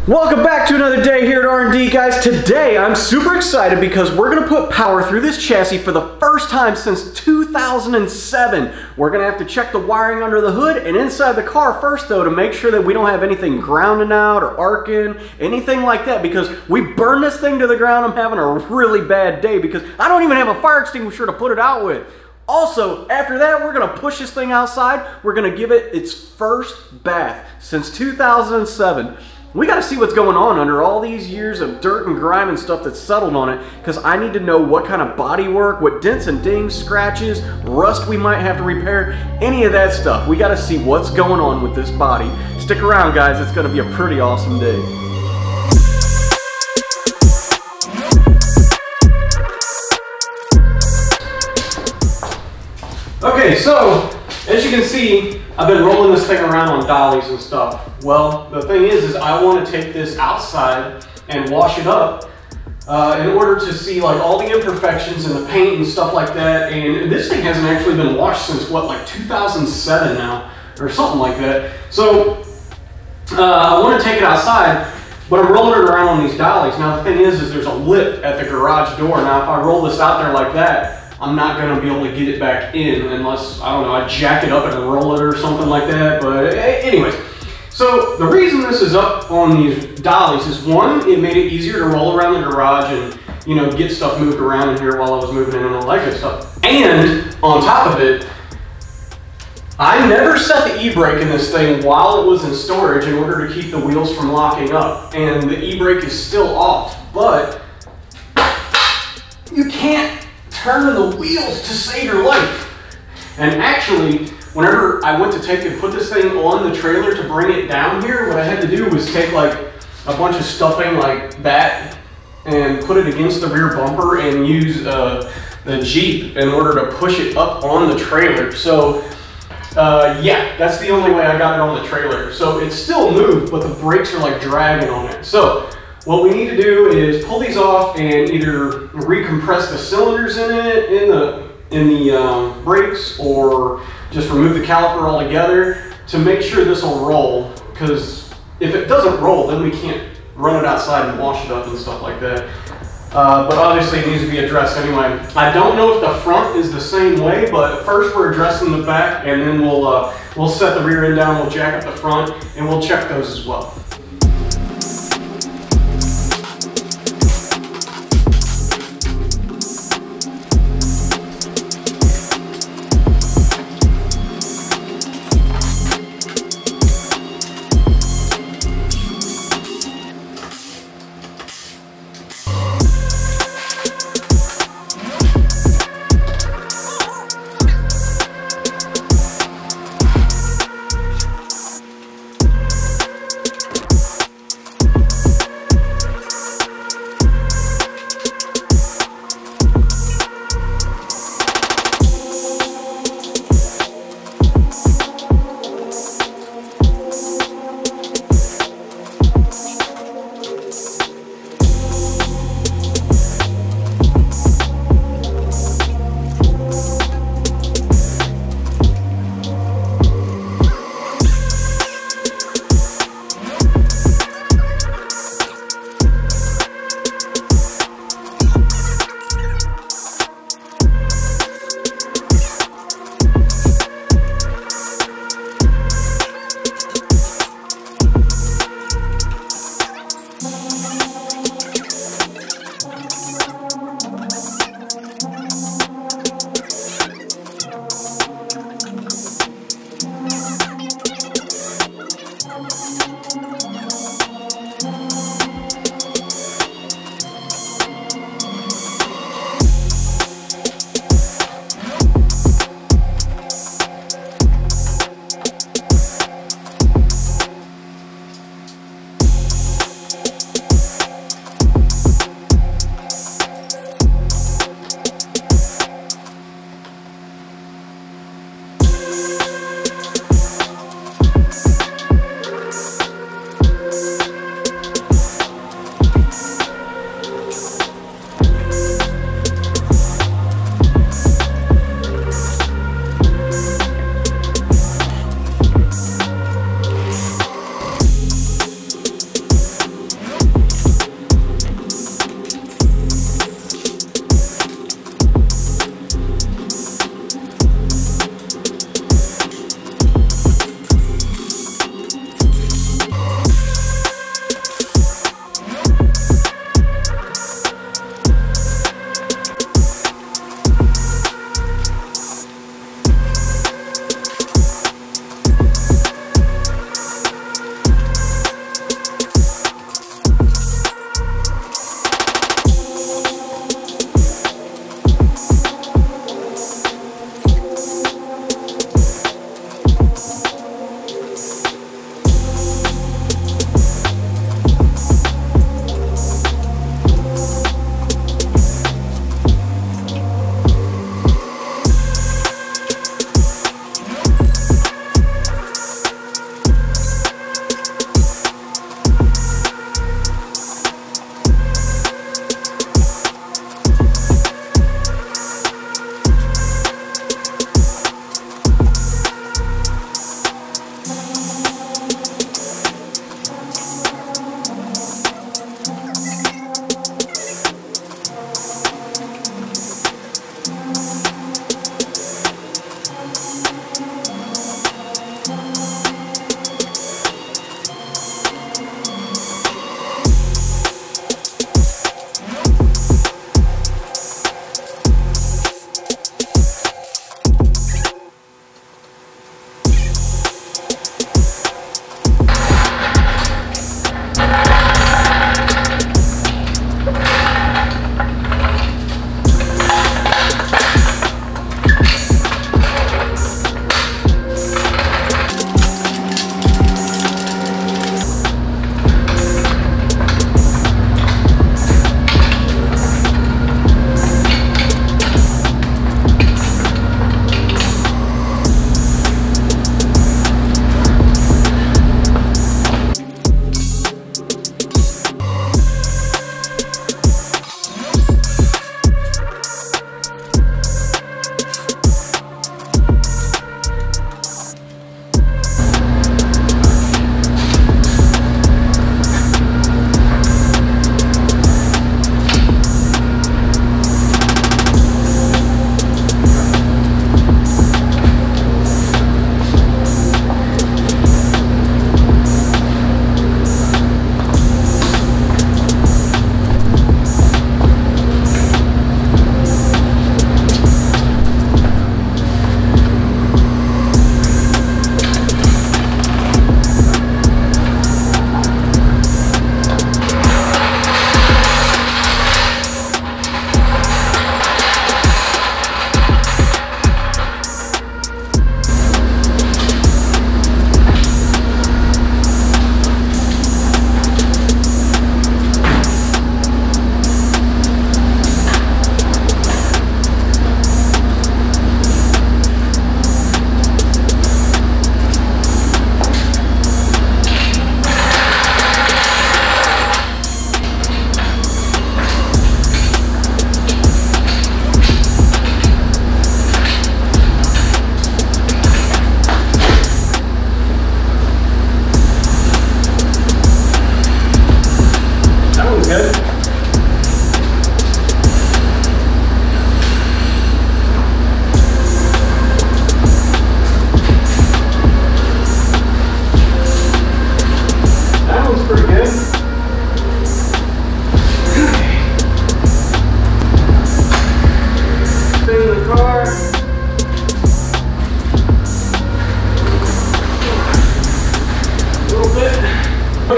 Welcome back to another day here at R&D, guys. Today I'm super excited because we're going to put power through this chassis for the first time since 2007. We're going to have to check the wiring under the hood and inside the car first, though, to make sure that we don't have anything grounding out or arcing, anything like that, because we burn this thing to the ground. I'm having a really bad day because I don't even have a fire extinguisher to put it out with. Also, after that, we're going to push this thing outside. We're going to give it its first bath since 2007. We got to see what's going on under all these years of dirt and grime and stuff that's settled on it, because I need to know what kind of body work, what dents and dings, scratches, rust we might have to repair, any of that stuff. We got to see what's going on with this body. Stick around, guys. It's going to be a pretty awesome day. Okay, so as you can see, I've been rolling this thing around on dollies and stuff. Well, the thing is I want to take this outside and wash it up in order to see like all the imperfections and the paint and stuff like that. And this thing hasn't actually been washed since what, like 2007 now, or something like that. So I want to take it outside, but I'm rolling it around on these dollies. Now the thing is there's a lip at the garage door. Now if I roll this out there like that, I'm not going to be able to get it back in unless, I don't know, I jack it up and roll it or something like that. But anyways, so the reason this is up on these dollies is, one, it made it easier to roll around the garage and, you know, get stuff moved around in here while I was moving in and all that good stuff. And on top of it, I never set the e-brake in this thing while it was in storage in order to keep the wheels from locking up. And the e-brake is still off, but you can't turn the wheels to save your life. And actually, whenever I went to take and put this thing on the trailer to bring it down here, what I had to do was take like a bunch of stuffing like that and put it against the rear bumper and use the Jeep in order to push it up on the trailer. So yeah, that's the only way I got it on the trailer. So it still moved, but the brakes are like dragging on it. So what we need to do is pull these off and either recompress the cylinders in it, in the brakes, or just remove the caliper altogether to make sure this will roll. Because if it doesn't roll, then we can't run it outside and wash it up and stuff like that. But obviously it needs to be addressed anyway. I don't know if the front is the same way, but first we're addressing the back, and then we'll set the rear end down, we'll jack up the front, and we'll check those as well.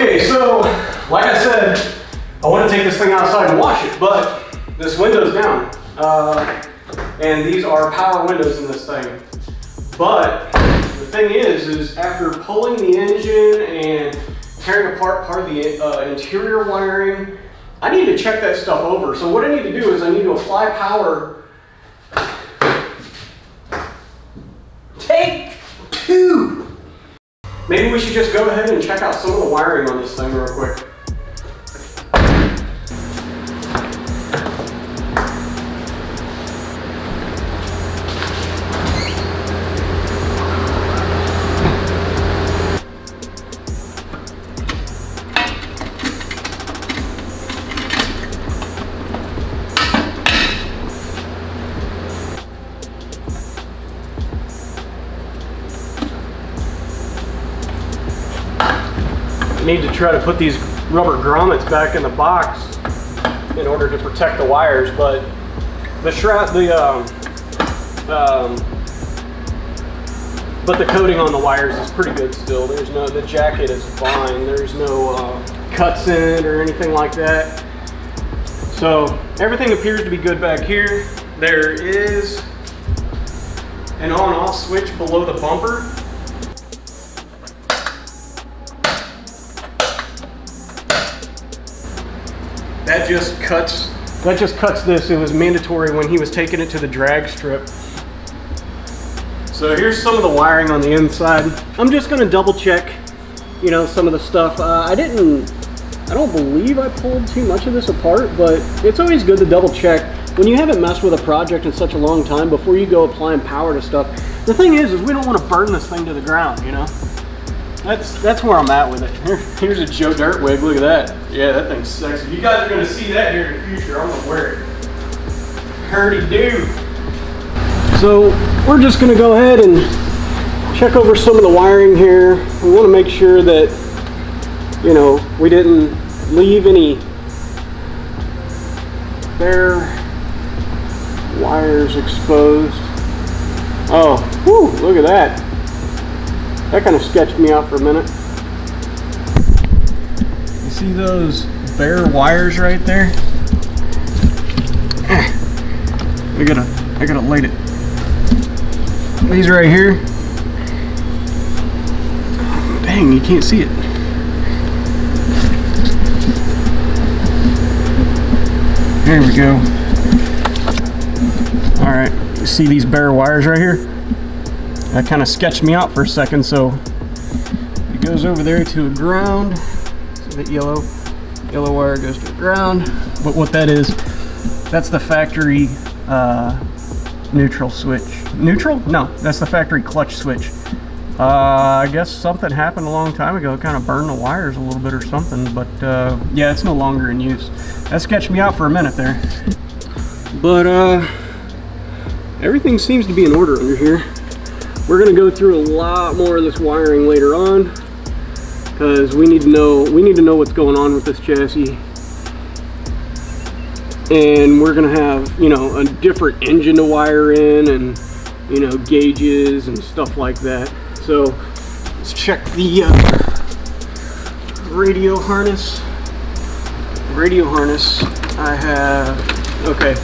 Okay, so like I said, I want to take this thing outside and wash it, but this window's down. And these are power windows in this thing. But the thing is after pulling the engine and tearing apart part of the interior wiring, I need to check that stuff over. So what I need to do is I need to apply power. Take 2. Maybe we should just go ahead and check out some of the wiring on this thing real quick. Need to try to put these rubber grommets back in the box in order to protect the wires, but the coating on the wires is pretty good still. The jacket is fine. There's no cuts in it or anything like that. So everything appears to be good back here. There is an on-off switch below the bumper. That just cuts this. It was mandatory when he was taking it to the drag strip. So here's some of the wiring on the inside. I'm just gonna double check, you know, some of the stuff. I don't believe I pulled too much of this apart, but it's always good to double check when you haven't messed with a project in such a long time before you go applying power to stuff. The thing is we don't want to burn this thing to the ground, you know? That's where I'm at with it. Here's a Joe Dirt wig. Look at that. Yeah, that thing's sexy. You guys are going to see that here in the future. I'm going to wear it. Hurdy-do. So we're just going to go ahead and check over some of the wiring here. We want to make sure that, you know, we didn't leave any bare wires exposed. Oh, whew, look at that. That kind of sketched me out for a minute. You see those bare wires right there? I gotta light it. These right here. Dang, you can't see it. There we go. All right, you see these bare wires right here? That kind of sketched me out for a second, so it goes over there to a ground. So that yellow wire goes to the ground. But what that is, that's the factory neutral switch. Neutral? No, that's the factory clutch switch. I guess something happened a long time ago. It kind of burned the wires a little bit or something, but yeah, it's no longer in use. That sketched me out for a minute there. But everything seems to be in order under here. We're going to go through a lot more of this wiring later on because we need to know what's going on with this chassis. And we're going to have, you know, a different engine to wire in and, you know, gauges and stuff like that. So let's check the radio harness. Radio harness I have, okay,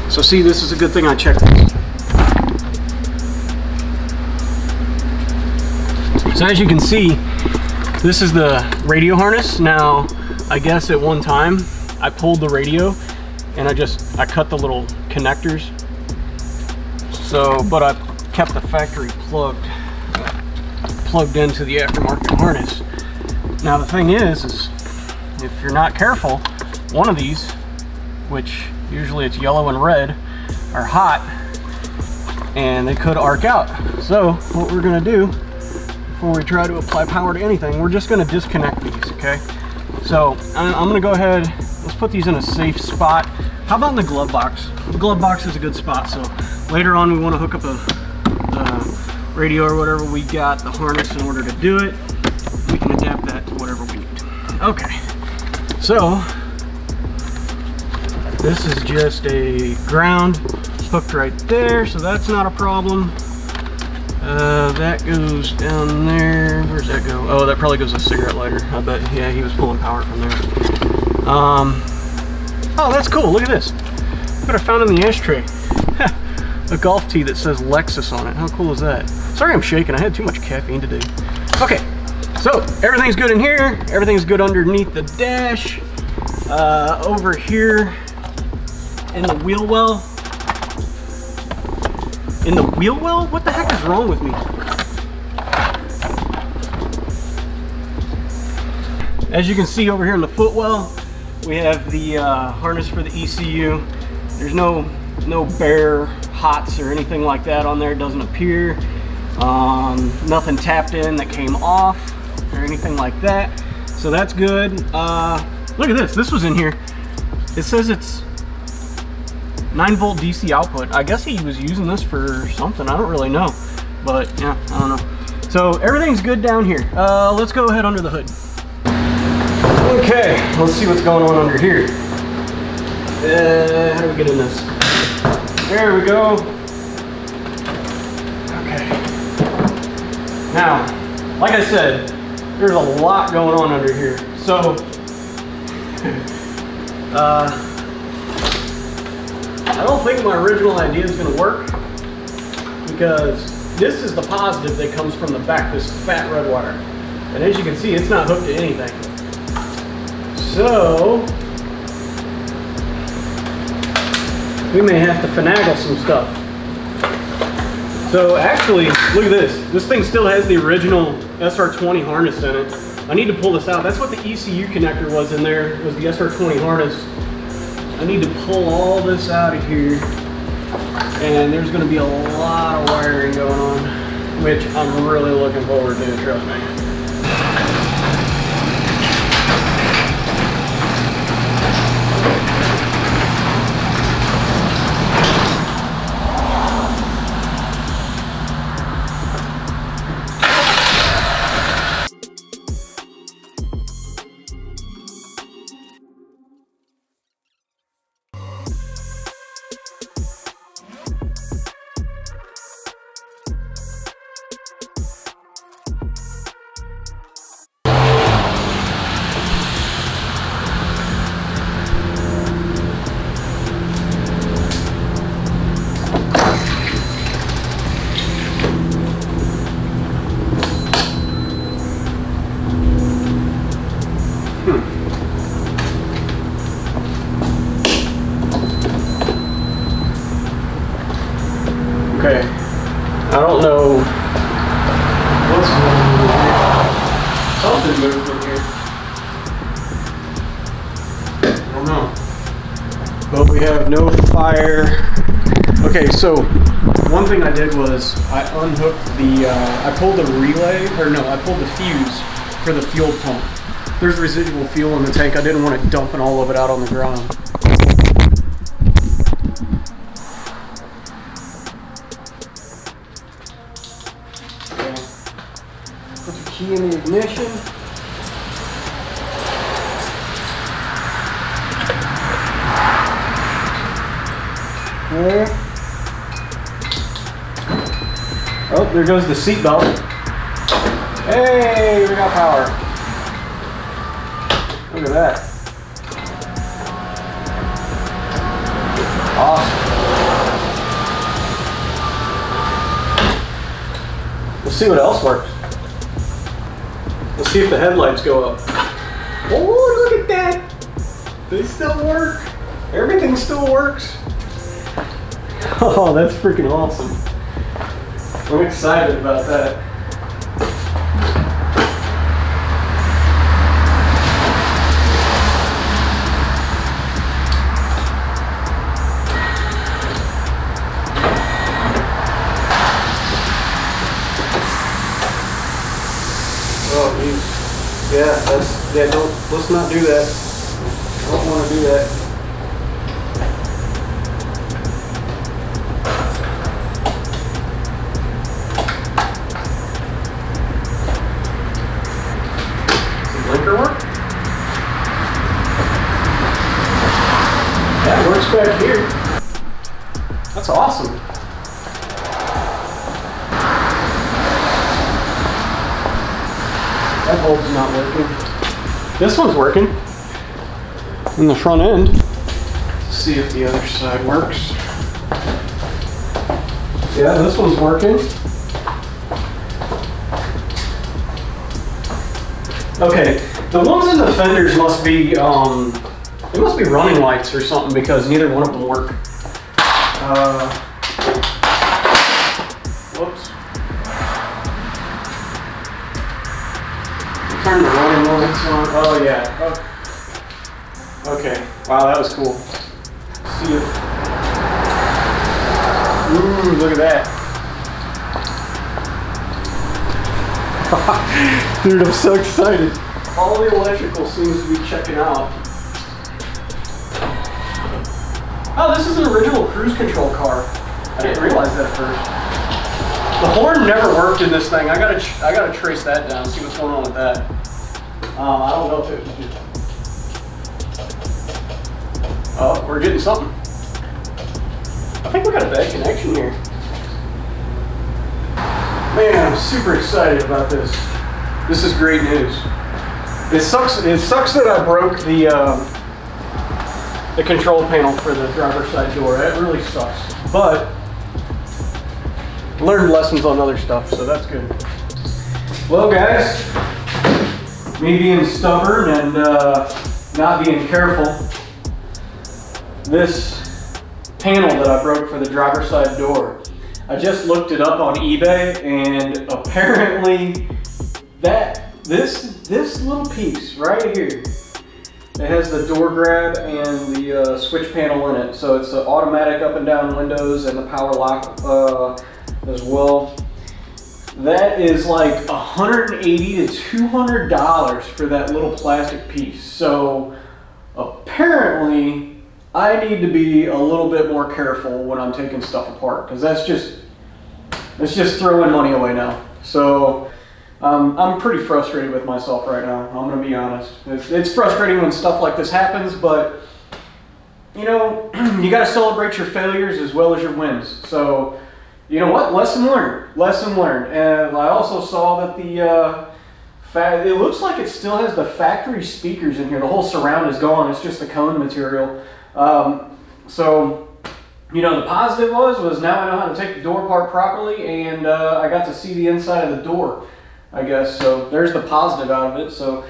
so see, this is a good thing I checked this. So as you can see, this is the radio harness. Now, I guess at one time I pulled the radio and I cut the little connectors. So, but I kept the factory plugged into the aftermarket harness. Now the thing is if you're not careful, one of these, which usually it's yellow and red, are hot and they could arc out. So what we're gonna do before we try to apply power to anything, we're just gonna disconnect these, okay? So I'm gonna go ahead, let's put these in a safe spot. How about in the glove box? The glove box is a good spot, so later on we wanna hook up the radio or whatever we got, the harness in order to do it. We can adapt that to whatever we need. Okay, so this is just a ground hooked right there, so that's not a problem. That goes down there. Where's that go? Oh, that probably goes a cigarette lighter. I bet. Yeah, he was pulling power from there. Oh, that's cool. Look at this. Look what I found in the ashtray. A golf tee that says Lexus on it. How cool is that? Sorry I'm shaking. I had too much caffeine today. Okay, so everything's good in here. Everything's good underneath the dash. Over here in the wheel well. In the wheel well? What the heck is wrong with me? As you can see over here in the footwell, we have the harness for the ECU. There's no bare hots or anything like that on there. It doesn't appear. Nothing tapped in that came off or anything like that. So that's good. Look at this. This was in here. It says it's 9-volt DC output. I guess he was using this for something. I don't really know. But yeah, I don't know. So everything's good down here. Let's go ahead under the hood. Okay, let's see what's going on under here. How do we get in this? There we go. Okay. Now, like I said, there's a lot going on under here. So, I don't think my original idea is going to work, because this is the positive that comes from the back, this fat red wire. And as you can see, it's not hooked to anything. So, we may have to finagle some stuff. So actually, look at this. This thing still has the original SR20 harness in it. I need to pull this out. That's what the ECU connector was in there, was the SR20 harness. I need to pull all this out of here. And there's gonna be a lot of wiring going on, which I'm really looking forward to, trust me. Okay, I don't know what's going on here. Something moved in here. I don't know. But we have no fire. Okay, so one thing I did was I unhooked the, I pulled the relay, or no, I pulled the fuse for the fuel pump. There's residual fuel in the tank. I didn't want it dumping all of it out on the ground. Put the key in the ignition. There. Oh, there goes the seat belt. Hey, we got power. Look at that. Awesome. Let's see what else works. Let's see if the headlights go up. Oh, look at that. They still work. Everything still works. Oh, that's freaking awesome. I'm excited about that. Oh, geez. Yeah, let's not do that. I don't want to do that. Work? That works back here. That's awesome. That bulb's not working. This one's working. In the front end. Let's see if the other side works. Yeah, this one's working. Okay, the ones in the fenders must be, they must be running lights or something because neither one of them work. Whoops. Turn the running lights on. Oh yeah. Oh. Okay. Wow, that was cool. See it. Ooh, look at that. Dude, I'm so excited. All the electrical seems to be checking out. Oh, this is an original cruise control car. I didn't realize that at first. The horn never worked in this thing. I gotta trace that down, see what's going on with that. I don't know if it. Oh, we're getting something. I think we got a bad connection here. Man, I'm super excited about this. This is great news. It sucks that I broke the control panel for the driver's side door. That really sucks. But learned lessons on other stuff, so that's good. Well, guys, me being stubborn and not being careful, this panel that I broke for the driver's side door, I just looked it up on eBay, and apparently this little piece right here, it has the door grab and the switch panel in it. So it's the automatic up and down windows and the power lock as well. That is like $180 to $200 for that little plastic piece. So apparently I need to be a little bit more careful when I'm taking stuff apart, because it's just throwing money away now. So I'm pretty frustrated with myself right now. I'm gonna be honest. It's frustrating when stuff like this happens, but you know, you gotta celebrate your failures as well as your wins. So you know what? Lesson learned. Lesson learned. And I also saw that it looks like it still has the factory speakers in here. The whole surround is gone. It's just the cone material. So, you know, the positive was now I know how to take the door apart properly, and I got to see the inside of the door, I guess. So there's the positive out of it. So.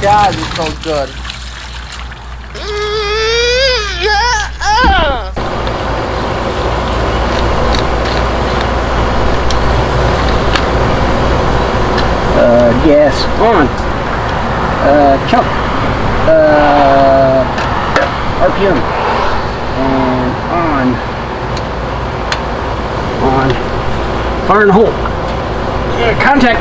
God, this smells good. Gas on. Chuck. RPM. And on. Fire in the hole. Yeah, contact.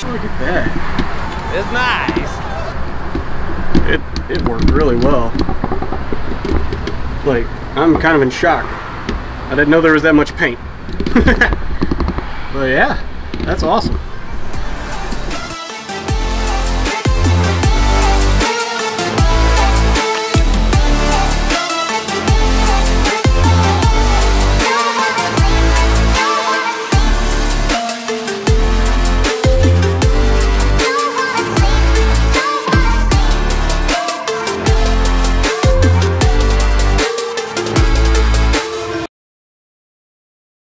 Look at that. It's nice. It worked really well. Like, I'm kind of in shock. I didn't know there was that much paint. But yeah, that's awesome.